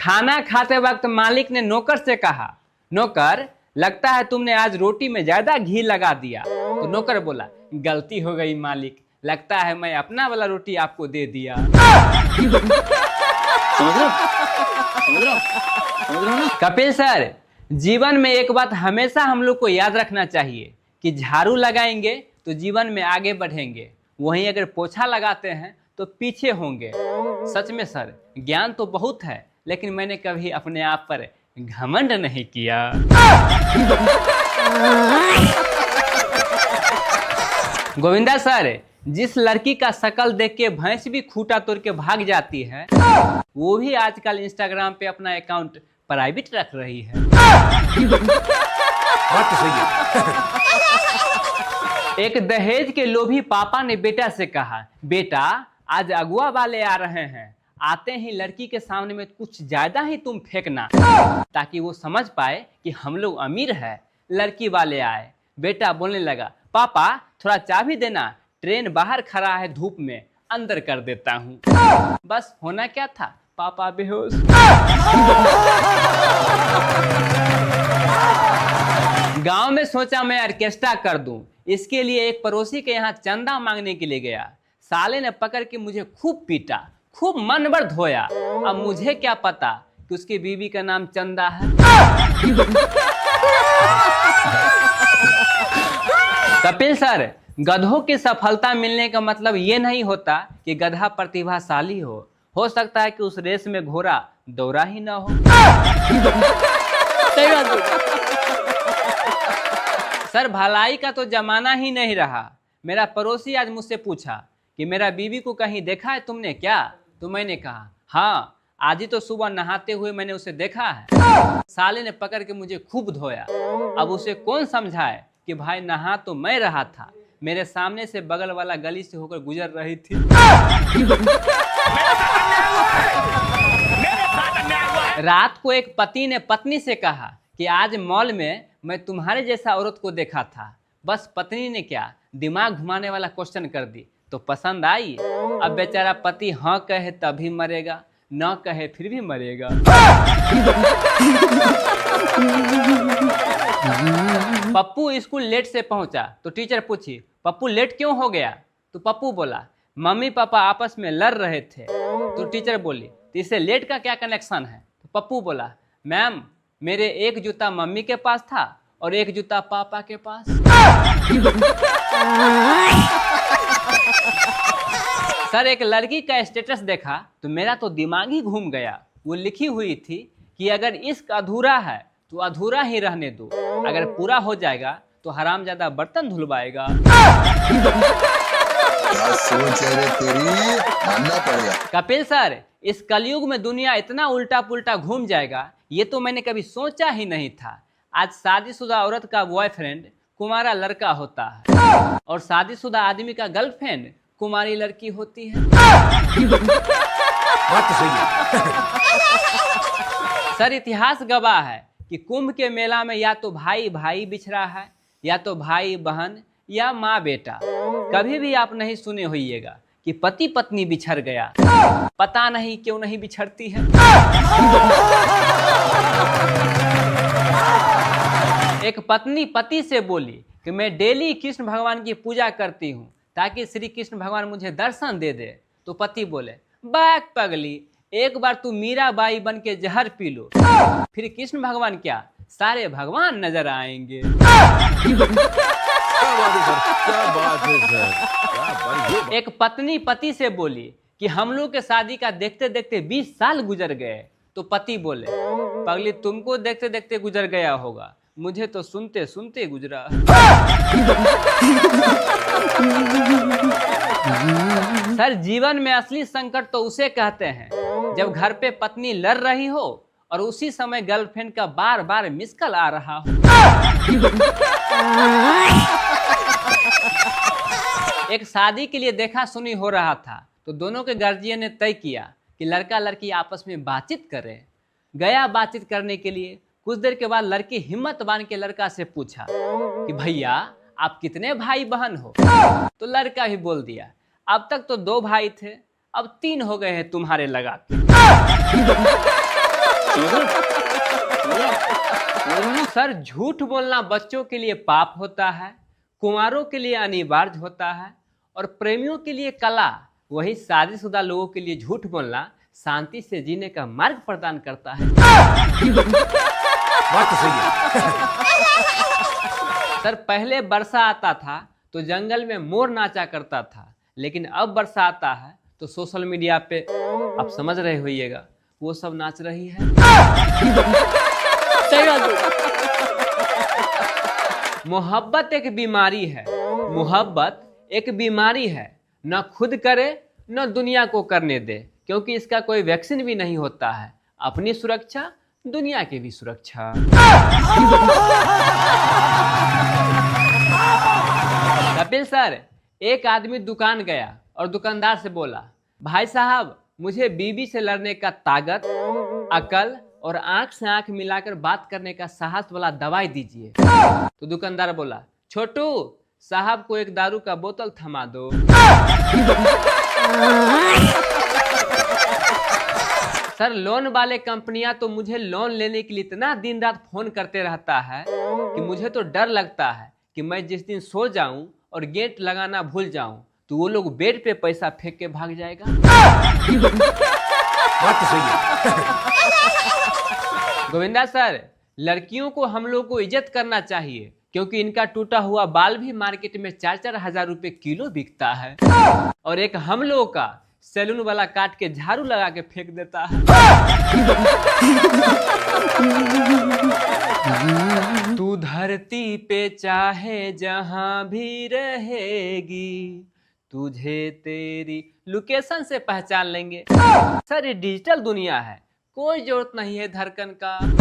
खाना खाते वक्त मालिक ने नौकर से कहा, नौकर लगता है तुमने आज रोटी में ज्यादा घी लगा दिया। तो नौकर बोला, गलती हो गई मालिक, लगता है मैं अपना वाला रोटी आपको दे दिया। कपिल सर, जीवन में एक बात हमेशा हम लोग को याद रखना चाहिए कि झाड़ू लगाएंगे तो जीवन में आगे बढ़ेंगे, वहीं अगर पोछा लगाते हैं तो पीछे होंगे। सच में सर, ज्ञान तो बहुत है, लेकिन मैंने कभी अपने आप पर घमंड नहीं किया। गोविंदा सर, जिस लड़की का शकल देख के भैंस भी खूंटा तोड़ के भाग जाती है, वो भी आजकल इंस्टाग्राम पे अपना अकाउंट प्राइवेट रख रही है। बात तो सही है। एक दहेज के लोभी पापा ने बेटा से कहा, बेटा आज अगुआ वाले आ रहे हैं, आते ही लड़की के सामने में कुछ ज्यादा ही तुम फेंकना, ताकि वो समझ पाए कि हम लोग अमीर है। लड़की वाले आए, बेटा बोलने लगा, पापा थोड़ा चाबी देना, ट्रेन बाहर खड़ा है धूप में, अंदर कर देता हूँ। बस होना क्या था, पापा बेहोश। गांव में सोचा मैं ऑर्केस्ट्रा कर दूं, इसके लिए एक पड़ोसी के यहाँ चंदा मांगने के लिए गया। साले ने पकड़ के मुझे खूब पीटा, खूब मन भर धोया। अब मुझे क्या पता कि उसकी बीवी का नाम चंदा है। कपिल सर, गधों की सफलता मिलने का मतलब ये नहीं होता कि गधा प्रतिभाशाली हो सकता है कि उस रेस में घोड़ा दौड़ा ही ना हो। सर, भलाई का तो जमाना ही नहीं रहा। मेरा पड़ोसी आज मुझसे पूछा कि मेरा बीवी को कहीं देखा है तुमने क्या? तो मैंने कहा, हाँ आज ही तो सुबह नहाते हुए मैंने उसे देखा है। साले ने पकड़ के मुझे खूब धोया। अब उसे कौन समझाए कि भाई नहा तो मैं रहा था, मेरे सामने से बगल वाला गली से होकर गुजर रही थी। रात को एक पति ने पत्नी से कहा कि आज मॉल में मैं तुम्हारे जैसा औरत को देखा था। बस पत्नी ने क्या, दिमाग घुमाने वाला क्वेश्चन कर दी तो पसंद आई। अब बेचारा पति हाँ कहे तभी मरेगा, न कहे फिर भी मरेगा। पप्पू स्कूल लेट से पहुंचा तो टीचर पूछी, पप्पू लेट क्यों हो गया? तो पप्पू बोला, मम्मी पापा आपस में लड़ रहे थे। तो टीचर बोली, तो इससे लेट का क्या कनेक्शन है? तो पप्पू बोला, मैम मेरे एक जूता मम्मी के पास था और एक जूता पापा के पास। सर, एक लड़की का स्टेटस देखा तो मेरा तो दिमाग ही घूम गया। वो लिखी हुई थी कि अगर इश्क अधूरा है तो अधूरा ही रहने दो, अगर पूरा हो जाएगा तो हरामजादा बर्तन धुलवाएगा। क्या सोच है रे तेरी, मानना पड़ेगा। कपिल सर, इस कलयुग में दुनिया इतना उल्टा पुल्टा घूम जाएगा, ये तो मैंने कभी सोचा ही नहीं था। आज शादीशुदा औरत का बॉयफ्रेंड कुमारा लड़का होता है और शादीशुदा आदमी का गर्लफ्रेंड कुमारी लड़की होती है। बात तो सही है। सर, इतिहास गवाह है कि कुंभ के मेला में या तो भाई भाई बिछड़ा है, या तो भाई बहन, या माँ बेटा। कभी भी आप नहीं सुने होइएगा कि पति पत्नी बिछड़ गया। पता नहीं क्यों नहीं बिछड़ती है। एक पत्नी पति से बोली कि मैं डेली कृष्ण भगवान की पूजा करती हूँ ताकि श्री कृष्ण भगवान मुझे दर्शन दे दे। तो पति बोले, बैक पगली, एक बार तू मीराबाई बन के जहर पी लो, फिर कृष्ण भगवान क्या सारे भगवान नजर आएंगे। एक पत्नी पति से बोली कि हम लोग के शादी का देखते देखते 20 साल गुजर गए। तो पति बोले, पगली तुमको देखते देखते गुजर गया होगा, मुझे तो सुनते सुनते गुजरा। सर, जीवन में असली संकट तो उसे कहते हैं जब घर पे पत्नी लड़ रही हो और उसी समय गर्लफ्रेंड का बार बार मिस कॉल आ रहा हो। एक शादी के लिए देखा सुनी हो रहा था तो दोनों के गार्जियन ने तय किया कि लड़का लड़की आपस में बातचीत करें। गया बातचीत करने के लिए। कुछ देर के बाद लड़की हिम्मत बांध के लड़का से पूछा कि भैया आप कितने भाई बहन हो? तो लड़का भी बोल दिया, अब तक तो 2 भाई थे, अब 3 हो गए हैं तुम्हारे लगा के। सर झूठ बोलना बच्चों के लिए पाप होता है, कुंवारों के लिए अनिवार्य होता है और प्रेमियों के लिए कला। वही शादीशुदा लोगों के लिए झूठ बोलना शांति से जीने का मार्ग प्रदान करता है। बात तो सही है। सर पहले वर्षा आता था तो जंगल में मोर नाचा करता था, लेकिन अब वर्षा आता है तो सोशल मीडिया पे आप समझ रहे होइएगा वो सब नाच रही है। मोहब्बत एक बीमारी है, मोहब्बत एक बीमारी है, न खुद करे न दुनिया को करने दे, क्योंकि इसका कोई वैक्सीन भी नहीं होता है। अपनी सुरक्षा दुनिया की भी सुरक्षा। कपिल सर, एक आदमी दुकान गया और दुकानदार से बोला, भाई साहब मुझे बीवी से लड़ने का ताकत, अकल और आंख से आंख मिलाकर बात करने का साहस वाला दवाई दीजिए। तो दुकानदार बोला, छोटू साहब को एक दारू का बोतल थमा दो। सर लोन वाले कंपनियां तो मुझे लोन लेने के लिए इतना दिन रात फोन करते रहता है कि मुझे तो डर लगता है कि मैं जिस दिन सो जाऊं और गेट लगाना भूल जाऊं तो वो लोग बेड पे पैसा फेंक के भाग जाएगा। बात तो सही है। गोविंदा सर, लड़कियों को हम लोग को इज्जत करना चाहिए, क्योंकि इनका टूटा हुआ बाल भी मार्केट में 4-4 हजार रुपए किलो बिकता है और एक हम लोग का सैलून वाला काट के झाड़ू लगा के फेंक देता है। तू धरती पे चाहे जहां भी रहेगी, तुझे तेरी लोकेशन से पहचान लेंगे। सर ये डिजिटल दुनिया है, कोई जरूरत नहीं है धड़कन का। क्या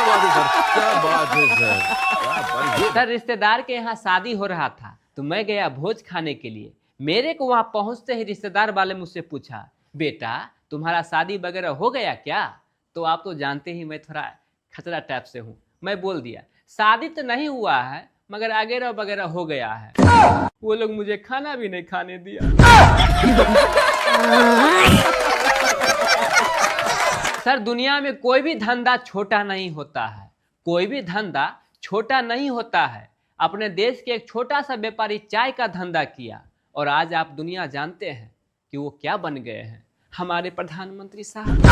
बात है सर, क्या बात है सर, क्या बात है। सर रिश्तेदार के यहाँ शादी हो रहा था तो मैं गया भोज खाने के लिए। मेरे को वहां पहुंचते ही रिश्तेदार वाले मुझसे पूछा, बेटा तुम्हारा शादी वगैरह हो गया क्या? तो आप तो जानते ही मैं थोड़ा खतरा टाइप से हूँ। मैं बोल दिया, शादी तो नहीं हुआ है मगर वगैरह वगैरह हो गया है। वो लोग मुझे खाना भी नहीं खाने दिया। सर दुनिया में कोई भी धंधा छोटा नहीं होता है, कोई भी धंधा छोटा नहीं होता है। अपने देश के एक छोटा सा व्यापारी चाय का धंधा किया और आज आप दुनिया जानते हैं कि वो क्या बन गए हैं, हमारे प्रधानमंत्री साहब।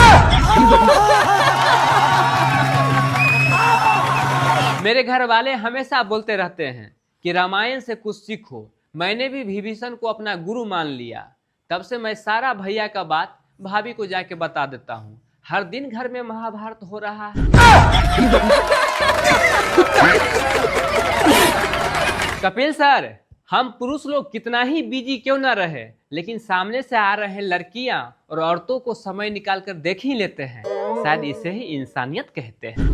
मेरे घर वाले हमेशा बोलते रहते हैं कि रामायण से कुछ सीखो। मैंने भी विभीषण को अपना गुरु मान लिया, तब से मैं सारा भैया का बात भाभी को जाके बता देता हूँ। हर दिन घर में महाभारत हो रहा है। कपिल सर, हम पुरुष लोग कितना ही बिजी क्यों ना रहे, लेकिन सामने से आ रहे लड़कियां और औरतों को समय निकाल कर देख ही लेते हैं। शायद इसे ही इंसानियत कहते हैं।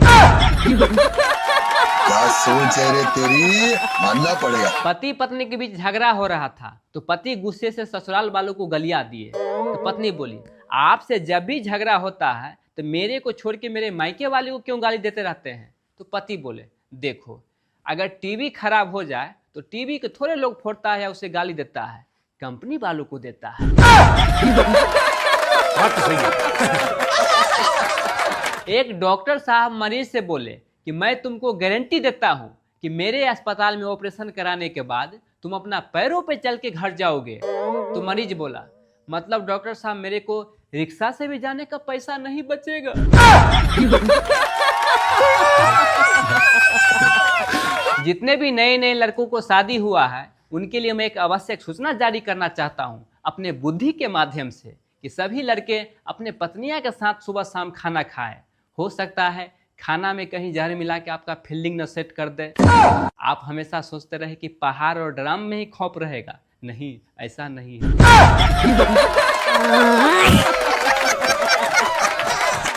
क्या सोच है रे तेरी, मानना पड़ेगा। पति पत्नी के बीच झगड़ा हो रहा था तो पति गुस्से से ससुराल वालों को गालियां दिए। तो पत्नी बोली, आपसे जब भी झगड़ा होता है तो मेरे को छोड़ के मेरे मायके वाले को क्यों गाली देते रहते हैं? तो पति बोले, देखो अगर टीवी खराब हो जाए तो टीवी के थोड़े लोग फोड़ता है या उसे गाली देता है, कंपनी वालों को देता है। बात तो सही है। एक डॉक्टर साहब मरीज से बोले कि मैं तुमको गारंटी देता हूं कि मेरे अस्पताल में ऑपरेशन कराने के बाद तुम अपना पैरों पे चल के घर जाओगे। तो मरीज बोला, मतलब डॉक्टर साहब मेरे को रिक्शा से भी जाने का पैसा नहीं बचेगा। जितने भी नए नए लड़कों को शादी हुआ है उनके लिए मैं एक आवश्यक सूचना जारी करना चाहता हूं अपने बुद्धि के माध्यम से कि सभी लड़के अपने पत्नियां के साथ सुबह शाम खाना खाएं। हो सकता है खाना में कहीं जहर मिला के आपका फील्डिंग न सेट कर दे। आप हमेशा सोचते रहे कि पहाड़ और ड्राम में ही खौफ रहेगा, नहीं, ऐसा नहीं है।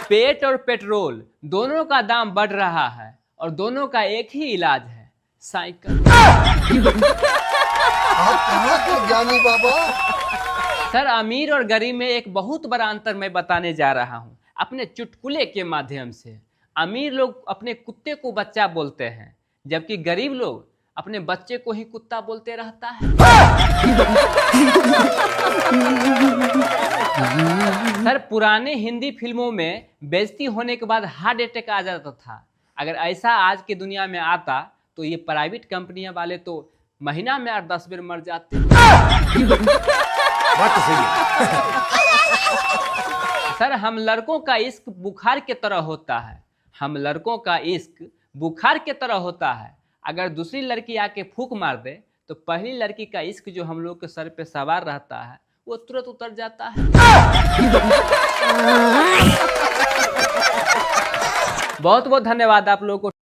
पेट और पेट्रोल दोनों का दाम बढ़ रहा है और दोनों का एक ही इलाज है, साइकिल। आप कहाँ के ज्ञानी बाबा? सर अमीर और गरीब में एक बहुत बड़ा अंतर मैं बताने जा रहा हूँ अपने चुटकुले के माध्यम से। अमीर लोग अपने कुत्ते को बच्चा बोलते हैं, जबकि गरीब लोग अपने बच्चे को ही कुत्ता बोलते रहता है। सर, पुराने हिंदी फिल्मों में बेइज्जती होने के बाद हार्ट अटैक आ जाता था। अगर ऐसा आज की दुनिया में आता तो ये प्राइवेट कंपनियां वाले तो महीना में 8-10 बार मर जाते। बात तो सही है। सर, हम लड़कों का इश्क बुखार की तरह होता है। हम लड़कों का इश्क बुखार की तरह होता है। अगर दूसरी लड़की आके फूंक मार दे तो पहली लड़की का इश्क जो हम लोग के सर पे सवार रहता है वो तुरंत उतर जाता है। बहुत बहुत धन्यवाद आप लोगों को।